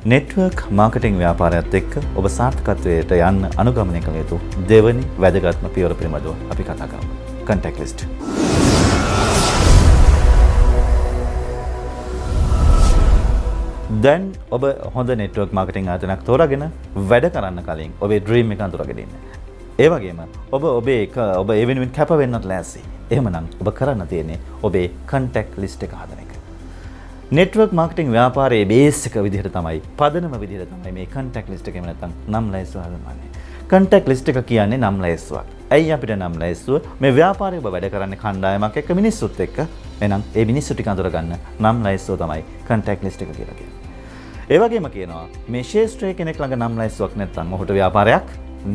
Network marketing ව්‍යාපාරයත් එක්ක ඔබ සාර්ථකත්වයට යන්න අනුගමනය කළ යුතු දෙවැනි වැදගත්ම පියවර පිළිබඳව අපි කතා කරමු. contact list. දැන් ඔබ හොඳ නෙට්වර්ක් මාකටිං ආයතනයක් තෝරාගෙන වැඩ කරන්න කලින් ඔබේ ඩ්‍රීම් එක අඳුරගෙන ඉන්න. ඒ වගේම ඔබ ඒ වෙනුවෙන් කැප වෙන්නත් ලෑස්ති. එහෙමනම් ඔබ කරන්න තියෙන්නේ ඔබේ contact list එක හදන එක. නෙට්වර්ක් මාකටිං ව්‍යාපාරයේ බේස් එක විදිහට තමයි පදනම විදිහට තමයි මේ contact list එකේම නැත්තම් නම් ලැයිස්තුව හදන්නේ. contact list එක කියන්නේ නම් ලැයිස්තුවක්. ඇයි අපිට නම් ලැයිස්තුව? මේ ව්‍යාපාරයේ ඔබ වැඩ කරන්නේ කණ්ඩායමක් එක්ක මිනිස්සුත් එක්ක. එහෙනම් ඒ මිනිස්සු ටික අඳුර ගන්න නම් ලැයිස්තුව තමයි contact list එක කියලා කියන්නේ. ඒ වගේම කියනවා මේ ශේෂ්ත්‍රයේ කෙනෙක් ළඟ නම් ලැයිස්තුවක් නැත්නම් ඔහුට ව්‍යාපාරයක්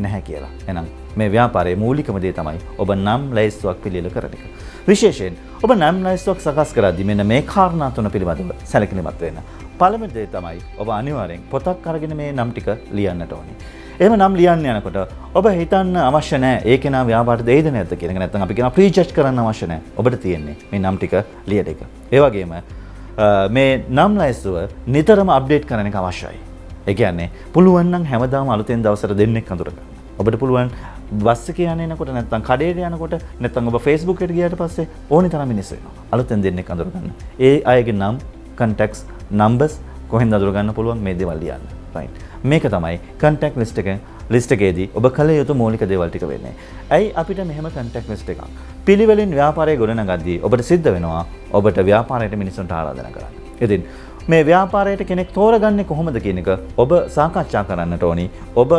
නැහැ කියලා. එහෙනම් මේ ව්‍යාපාරයේ මූලිකම දේ තමයි ඔබ නම් ලැයිස්තුවක් පිළියෙල කරන එක. විශේෂයෙන් ඔබ නම් ලැයිස්තුවක් සකස් කරද්දී මෙන්න මේ කාරණා තුන පිළිබඳව සැලකිලිමත් වෙන්න. පළවෙනි දේ තමයි ඔබ අනිවාර්යෙන් පොතක් අරගෙන මේ නම් ටික ලියන්නට ඕනේ. එහෙම නම් ලියන්න යනකොට ඔබ හිතන්න අවශ්‍ය නැහැ ඒ කෙනා ව්‍යාපාරයට දෙයිද නැද්ද කියන එක. නැත්නම් අපි කියනවා ප්‍රීජජ් කරන්න අවශ්‍ය නැහැ. ඔබට තියෙන්නේ මේ නම් ටික ලියන එක. ඒ වගේම මේ නම් ලැයිස්තුව නිතරම අප්ඩේට් කරන එක අවශ්‍යයි. ඒ කියන්නේ පුළුවන් නම් හැමදාම අලුතෙන් දවසට දෙන්නෙක් අඳුර ගන්න. ඔබට පුළුවන් බස් එකේ යනකොට නැත්නම් කඩේට යනකොට නැත්නම් ඔබ Facebook එකට ගියාට පස්සේ ඕනි තරම් මිනිස්සු වෙනවා. අලුතෙන් දෙන්නෙක් අඳුර ගන්න. ඒ අයගේ නම්, contacts, numbers කොහෙන්ද අඳුර ගන්න පුළුවන් මේ දේවල් ලියන්න. right. මේක තමයි contact list එකේදී ඔබ කළ යුතු මූලික දේවල් ටික වෙන්නේ. ඇයි අපිට මෙහෙම contact list එකක් පිළිවෙලින් ව්‍යාපාරය ගොඩනගද්දී ඔබට සිද්ධ වෙනවා ඔබට ව්‍යාපාරයට මිනිස්සුන්ට ආරාධනා කරන්න. ඉතින් මේ ව්‍යාපාරයට කෙනෙක් තෝරගන්නේ කොහොමද කියන එක ඔබ සාකච්ඡා කරන්නට ඕනි. ඔබ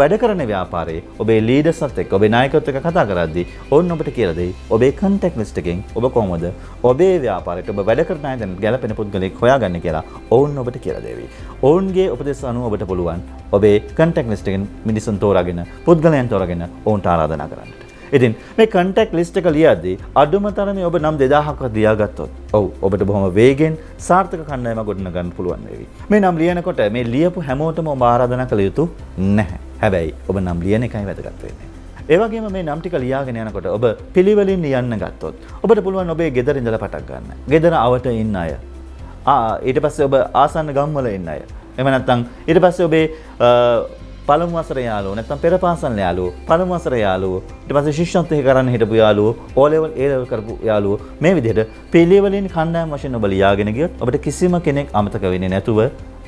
වැඩ කරන ව්යාපාරයේ ඔබේ ලීඩර්ස්ත් එක්ක ඔබේ නායකයොත් එක්ක කතා කරද්දී ඔවුන් ඔබට කියලා දෙයි ඔබේ contact list එකෙන් ඔබ කොහොමද ඔබේ ව්‍යාපාරයට ඔබ වැඩ කරන අය ගැන ගැළපෙන පුද්ගලෙක් හොයාගන්නේ කියලා ඔවුන් ඔබට කියලා දෙවි. ඔවුන්ගේ උපදෙස් අනුව ඔබට පුළුවන් ඔබේ contact list එකෙන් මිනිසුන් තෝරාගෙන පුද්ගලයන් තෝරාගෙන ඔවුන්ට ආරාධනා කරන්නට. ඉතින් මේ contact list එක ලියද්දී අඩුම තරමේ ඔබ නම් 2000ක්වත් ලියාගත්තොත් ඔබට බොහොම වේගෙන් සාර්ථක කණ්ඩායමක් ගොඩනගන්න පුළුවන් වේවි. මේ නම් ලියනකොට මේ ලියපු හැමෝටම ඔබ ආරාධනා කළ යුතු නැහැ. හැබැයි ඔබ නම් ලියන එකයි වැදගත් වෙන්නේ. ඒ වගේම මේ නම් ටික ලියාගෙන යනකොට ඔබ පිළිවෙලින් ලියන්න ගත්තොත් ඔබට පුළුවන් ඔබේ ගෙදර ඉඳලා පටන් ගන්න. ගෙදර අවට ඉන්න අය. ඊට පස්සේ ඔබ ආසන්න ගම්වල ඉන්න අය. එහෙම නැත්නම් ඊට පස්සේ ඔබේ පළමු වසර යාළුවෝ නැත්නම් පෙර පාසල් යාළුවෝ පළමු වසර යාළුවෝ ඊට පස්සේ ශිෂ්‍යත්වය කරන්න හිටපු යාළුවෝ O level A level කරපු යාළුවෝ මේ විදිහට පිළිවෙලින් කණ්ඩායම් වශයෙන් ඔබ ලියාගෙන ගියොත් ඔබට කිසිම කෙනෙක් අමතක වෙන්නේ නැතුව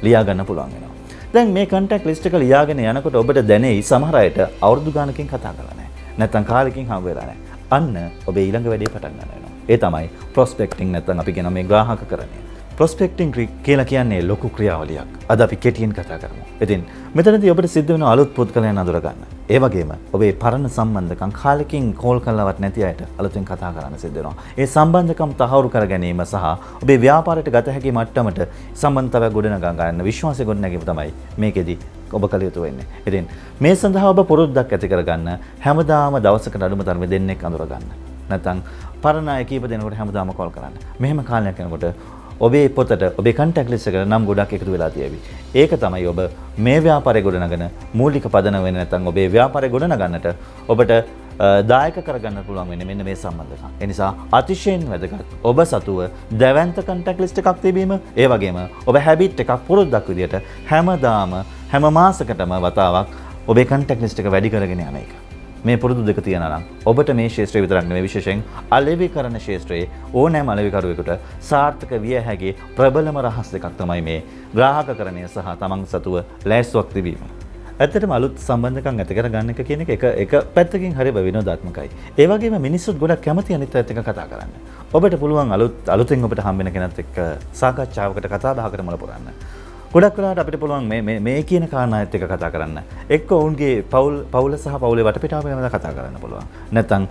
ලියා ගන්න පුළුවන් වෙනවා. දැන් මේ contact list එක ලියාගෙන යනකොට ඔබට දැනෙයි සමහර අයට අවුරුදු ගානකින් කතා කරලා නැහැ. නැත්නම් කාලෙකින් හම්බ වෙලා නැහැ. අන්න ඔබ ඊළඟ වැඩේ පටන් ගන්න වෙනවා. ඒ තමයි prospecting නැත්නම් අපි කියන මේ ග්‍රාහකකරණය. ප්‍රොස්පෙක්ටිං කියලා කියන්නේ ලොකු ක්‍රියාවලියක්. අද අපි කෙටියෙන් කතා කරමු. ඉතින් මෙතනදී ඔබට සිද්ධ වෙන අලුත් පුද්ගලයන් අඳුර ගන්න. ඒ වගේම ඔබේ පරණ සම්බන්ධකම් කාලෙකින් කෝල් කළවත් නැති අයට අලුතෙන් කතා කරන්න සිද්ධ වෙනවා. ඒ සම්බන්ධකම් තහවුරු කර ගැනීම සහ ඔබේ ව්‍යාපාරයට ගත හැකි මට්ටමට සම්බන්ධතාවය ගොඩනගා ගන්න විශ්වාසය ගොඩනැගීම තමයි මේකෙදී ඔබ කළ යුතු වෙන්නේ. ඉතින් මේ සඳහා ඔබ පුරුද්දක් ඇති කරගන්න හැමදාම දවසකට අඩුම තරමේ දෙන්නෙක් අඳුර ගන්න. නැත්නම් පරණ අය කීප දෙනෙකුට හැමදාම කෝල් කරන්න. මෙහෙම කාලයක් යනකොට ඔබේ පොතට ඔබේ contact list එකට නම් ගොඩක් එකතු වෙලා තියෙවි. ඒක තමයි ඔබ මේ ව්‍යාපාරය ගොඩනගන මූලික පදනම වෙන්නේ. නැත්නම් ඔබේ ව්‍යාපාරය ගොඩනගන්නට ඔබට දායක කරගන්න පුළුවන් වෙන්නේ මෙන්න මේ සම්බන්ධකම්. ඒ නිසා අතිශයින් වැදගත් ඔබ සතුව දැවැන්ත contact list එකක් තිබීම, ඒ වගේම ඔබ habit එකක් පුරුද්දක් විදියට හැමදාම හැම මාසයකටම වතාවක් ඔබේ contact list එක වැඩි කරගෙන යන එක. මේ පුරුදු දෙක තියනවා නම් ඔබට මේ ශාස්ත්‍රය විතරක් නෙවෙයි විශේෂයෙන් අලෙවිකරණ ශාස්ත්‍රයේ ඕනෑම අලෙවිකරුවෙකුට සාර්ථක විය හැකි ප්‍රබලම රහස් දෙකක් තමයි මේ ග්‍රාහකකරණය සහ තමන් සතුව ලෑස්තියක් තිබීම. ඇත්තටම අලුත් සම්බන්ධකම් ඇති කරගන්න එක කියන එක පැත්තකින් හරිය විනෝදාත්මකයි. ඒ වගේම මිනිස්සුත් ගොඩක් කැමති අනිත් අයත් එක්ක කතා කරන්න. ඔබට පුළුවන් අලුතෙන් ඔබට හම්බෙන කෙනත් එක්ක සාකච්ඡාවකට කතා බහකට මුල පුරන්න. ගොඩක් වෙලාවට අපිට පුළුවන් මේ කියන කාරණාත් එක්ක කතා කරන්න. එක්ක ඔවුන්ගේ පවුල සහ පවුලේ වටපිටාව පිළිබඳව කතා කරන්න පුළුවන්. නැත්නම්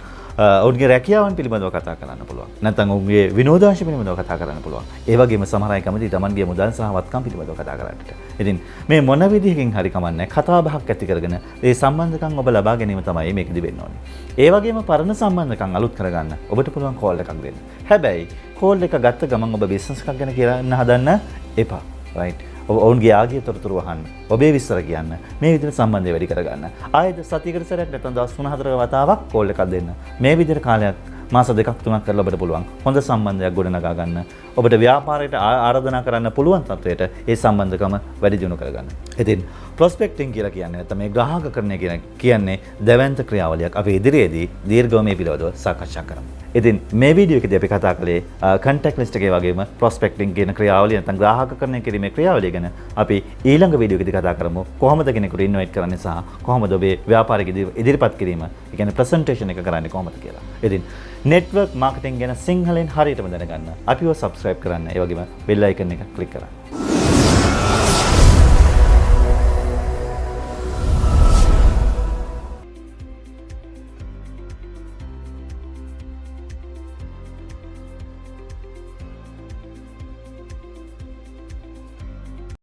ඔවුන්ගේ රැකියාවන් පිළිබඳව කතා කරන්න පුළුවන්. නැත්නම් ඔවුන්ගේ විනෝදාංශ පිළිබඳව කතා කරන්න පුළුවන්. ඒ වගේම සමහර අය කැමති තමන්ගේ මුදල් සහ වත්කම් පිළිබඳව කතා කරන්නට. ඉතින් මේ මොන විදිහකින් හරි කමන්නේ කතා බහක් ඇති කරගෙන ඒ සම්බන්ධකම් ඔබ ලබා ගැනීම තමයි මේකෙදි වෙන්න ඕනේ. ඒ වගේම පරණ සම්බන්ධකම් අලුත් කරගන්න ඔබට පුළුවන් කෝල් එකක් දෙන්න. හැබැයි කෝල් එක ගත්ත ගමන් ඔබ බිස්නස් එකක් ගැන කියන්න හදන්න එපා. right. ඔවුන්ගේ ආගිය තොරතුරු අහන්න. ඔබේ විස්තර කියන්න. මේ විදිහට සම්බන්ධය වැඩි කරගන්න. ආයෙත් සතියකට සැරයක් නැත්නම් දවස් 3-4 වතාවක් කෝල් එකක් දෙන්න. මේ විදිහට කාලයක් මාස 2ක් 3ක් කරලා ඔබට පුළුවන් හොඳ සම්බන්ධයක් ගොඩනගා ගන්න. ඔබට ව්‍යාපාරයට ආරාධනා කරන්න පුළුවන් තත්වයට ඒ සම්බන්ධකම වැඩි දියුණු කරගන්න. ඉතින් ප්‍රොස්පෙක්ටිං කියලා කියන්නේ නැත්නම් මේ ග්‍රාහකකරණය කියන්නේ දැවැන්ත ක්‍රියාවලියක්. අපි ඉදිරියේදී දීර්ඝව මේ පිළිබඳව සාකච්ඡා කරමු. ඉතින් මේ වීඩියෝ එකේදී අපි කතා කළේ කන්ටැක්ට් ලිස්ට් එකේ වගේම ප්‍රොස්පෙක්ටිං කියන ක්‍රියාවලිය නැත්නම් ග්‍රාහකකරණය කිරීමේ ක්‍රියාවලිය ගැන අපි ඊළඟ වීඩියෝ එකේදී කතා කරමු. කොහොමද කෙනෙකුට ඉන්වයිට් කරන්නේ සහ කොහොමද ඔබේ ව්‍යාපාරික ඉදිරිපත් කිරීම, ඒ කියන්නේ ප්‍රසන්ටේෂන් එක කරන්නේ කොහොමද කියලා. ඉතින් නෙට්වර්ක් මාකටිං ගැන සිංහලෙන් හරියටම දැනගන්න අපිව සබ්ස්ක්‍රයිබ් කරන්න. ඒ වගේම බෙල් අයිකන් එක ක්ලික් කරන්න.